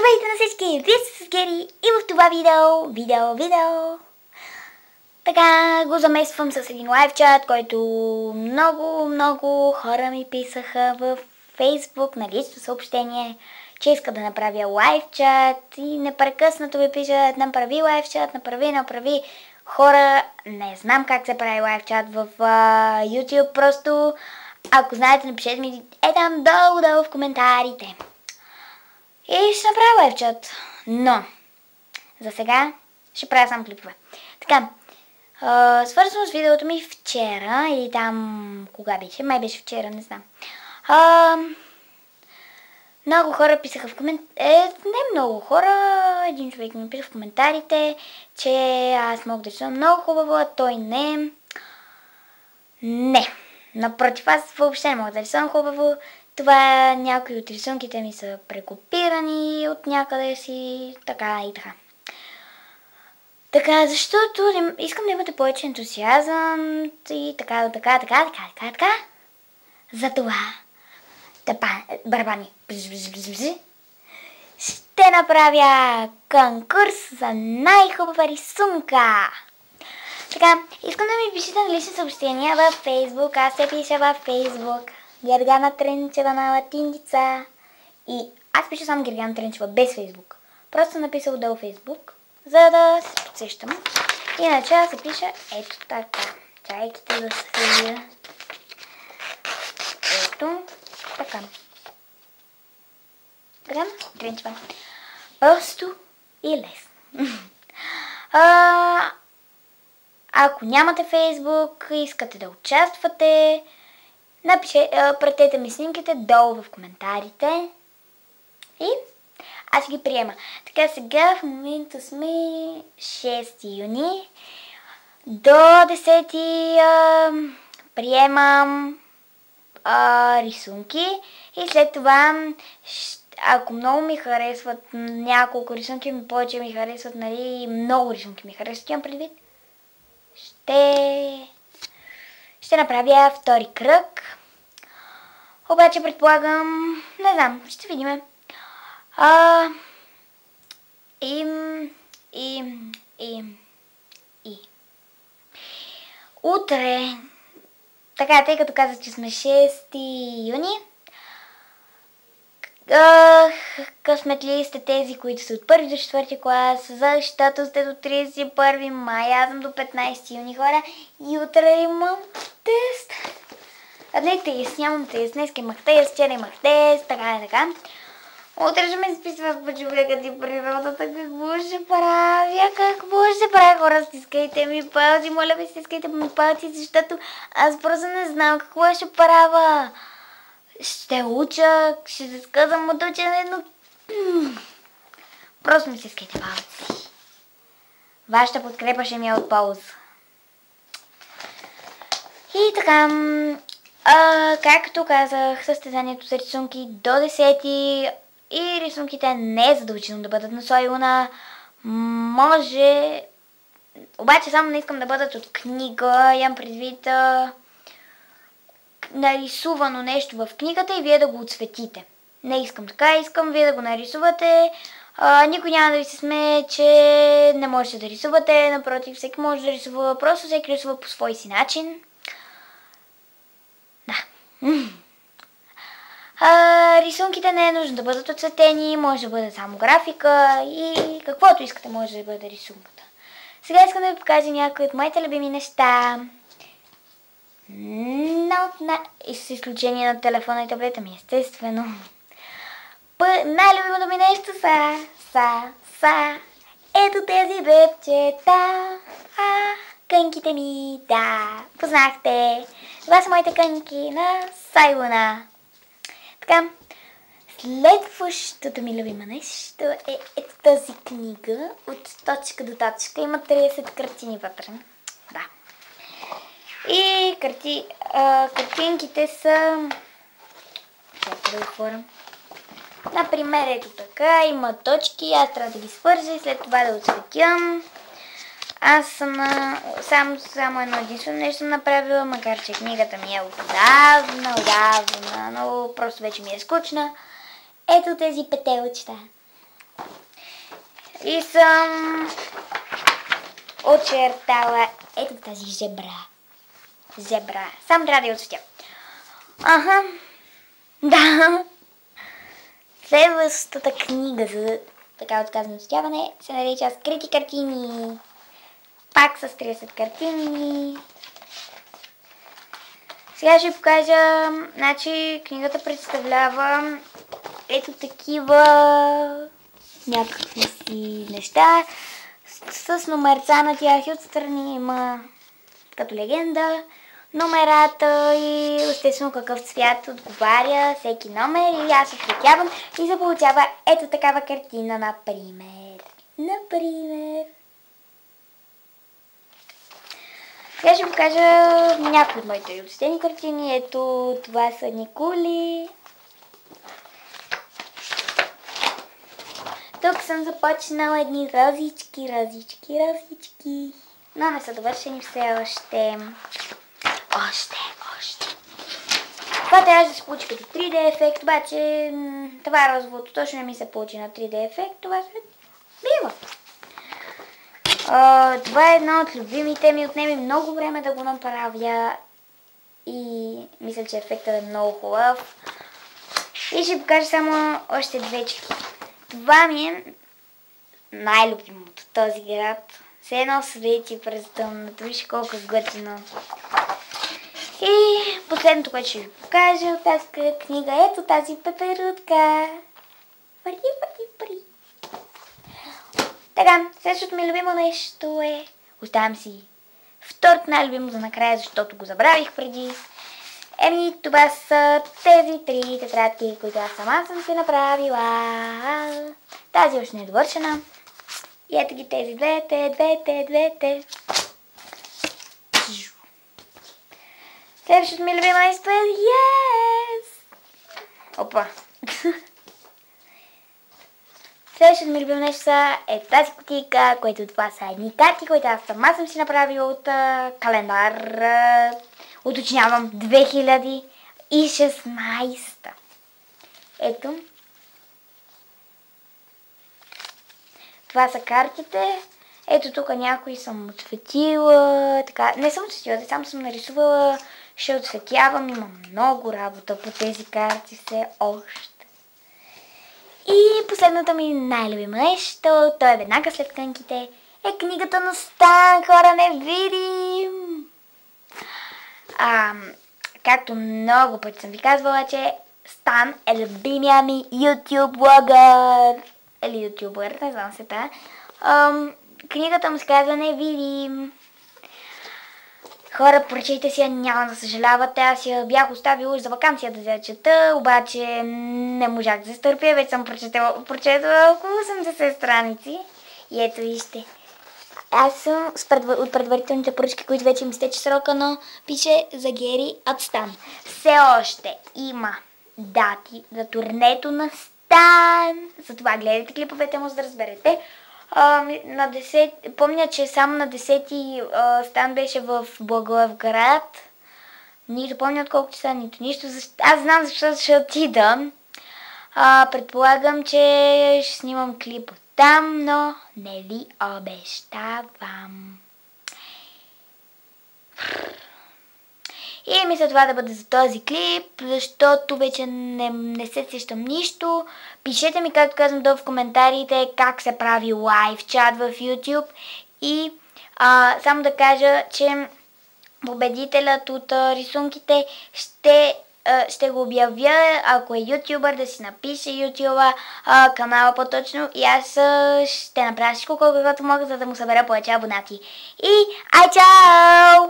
Здравейте на всички! Вие сте с Гери и в това видео така го замествам с един лайв чат, който много хора ми писаха в Facebook на лично съобщение, че искат да направя лайв чат и непрекъснато ми пишат: направи лайв чат, направи. Хора, не знам как се прави лайв чат в YouTube, просто ако знаете, напишете ми там долу в коментарите. И ще направя лайв чат. Но за сега ще правя само клипове. Така, свързано с видеото ми вчера или там кога беше, май беше вчера, не знам. Много хора писаха в коментарите, не много хора, един човек ми писа в коментарите, че аз мога да рисувам много хубаво, а той не. Не, напротив, аз въобще не мога да рисувам хубаво. Това някои от рисунките ми са прекопирани от някъде си, така и така. Така, защото искам да имате повече ентусиазъм и така. Затова барабани. Ще направя конкурс за най-хубава рисунка. Така, искам да ми пишете на лични съобщения във Facebook. Аз се пиша във Facebook. Гергана Тренчева на латиница. И аз пиша само Гергана Тренчева без Facebook. Просто съм написал отдел Facebook, за да се подсещам. Иначе аз се пиша ето така. Чайките да се... Ето така. Гергана Тренчева. Просто и лесно. Ако нямате Facebook, искате да участвате, пратете ми снимките долу в коментарите и аз ще ги приема. Така, сега в момента сме 6 юни. До 10 приемам рисунки и след това, ако много ми харесват няколко рисунки, повече ми харесват, нали, много рисунки ми харесват, имам предвид, ще направя втори кръг. Обаче предполагам, не знам, ще видим. Утре, така, тъй като казах, че сме 6 юни, късметли сте тези, които са от 1 до 4 клас, защото сте до 31 май, аз съм до 15 юни, хора, и утре имам тест. Не тест, нямам тест, днес имах тест, вчера имах тест, така. Утре ще ме изписва в човекът и природата, какво ще правя, хора, стискайте ми палци, моля ви, стискайте ми палци, защото аз просто не знам какво ще правя. Ще уча, ще се сказвам от учене, но просто ми стискайте палци. Вашата подкрепа ще ми е от полза. И така, както казах, състезанието за рисунки до 10 и рисунките не е задължително да бъдат на Сойлуна. Може, обаче само не искам да бъдат от книга, имам предвид нарисувано нещо в книгата и вие да го отцветите. Не искам така, искам вие да го нарисувате. Никой няма да ви се смее, че не можете да рисувате, напротив, всеки може да рисува, просто всеки рисува по свой си начин. Да. Рисунките не е нужно да бъдат отцветени, може да бъде само графика и каквото искате може да бъде рисунката. Сега искам да ви покажа някои от моите любими неща. С изключение на телефона и таблета ми, естествено. Най-любимото ми нещо са ето тези бебчета. Кънките ми, да, познахте. Това са моите кънки на Сойлуна. Така, следващото ми любимо нещо е ето тази книга от точка до точка. Има 30 картини вътре. Да. И картинките са... Чакай да отворя. Например, ето така, има точки, аз трябва да ги свържа и след това да отсветям. Аз съм само едно единствено нещо съм направила, макар че книгата ми е отдавна, но просто вече ми е скучна. Ето тези петелчета. И съм очертала ето тази зебра. Само трябва да я отсветя. Аха. Да. Следващата книга за така отказано отсветяване се нарича Скрити картини. Пак с 30 картини. Сега ще ви покажа, значи книгата представлява ето такива някакви си неща с номерца на тях и отстрани има като легенда номерата и естествено какъв цвят отговаря всеки номер и аз отсветявам и се получава ето такава картина, например. Сега ще покажа някои от моите отсветени картини. Ето това са Николи. Тук съм започнала едни розички. Но не са довършени все още. Това трябва да се получи като 3D ефект, обаче това розовото точно не ми се получи на 3D ефект, това се бива. Това е едно от любимите ми, отнеми много време да го направя и мисля, че ефектът е много хубав. И ще покажа само още две черти. Това ми е най-любимото, този град. Все едно свети през тъмното, виж колко готино. И последното, което ще ви покажа от тази книга, ето тази пеперутка. Пари. Така, следващото ми любимо нещо е... Оставям си второто най-любимо за накрая, защото го забравих преди. Това са тези 3 тетрадки, които аз сама съм си направила. Тази още не е довършена. И ето ги тези двете. Следващото ми любимо нещо е... Опа! Следващото ми любимо нещо е тази кутийка, което това са едни карти, които аз сама съм си направила от календар. Уточнявам 2016. Ето. Това са картите. Ето тук някои съм отсветила. Така. Не съм отсветила, само съм нарисувала. Ще отсветявам. Имам много работа по тези карти все още. И последното ми най-любимо нещо, то е веднага след кънките, е книгата на Стан, хора невидим. Както много пъти съм ви казвала, че Стан е любимия ми YouTube блогър. Или ютубър, не знам се та. Книгата му се казва Невидим. Хора, прочете си я, няма да съжалявате. Аз я бях оставила за вакансия да я чета, обаче не можах да се стърпя. Вече съм прочетала около 80 страници. И ето вижте. Аз съм от предварителните поръчки, които вече ми стече срока, но пише за Гери от Стан. Все още има дати за турнето на Стан. Затова гледайте клиповете му, за да разберете. Помня, че само на 10-ти Стан беше в Благоевград. Нито помня от колко часа, нито нищо. Аз знам защо ще отида. Предполагам, че ще снимам клип там, но не ви обещавам. И мисля това да бъде за този клип, защото вече не се сещам нищо. Пишете ми, както казвам долу в коментарите, как се прави лайв чат в YouTube. И само да кажа, че победителят от рисунките ще го обявя, ако е ютубър, да си напише ютуба, канала по-точно и аз ще направя всичко, колкото мога, за да му събера повече абонати. И ай, чао!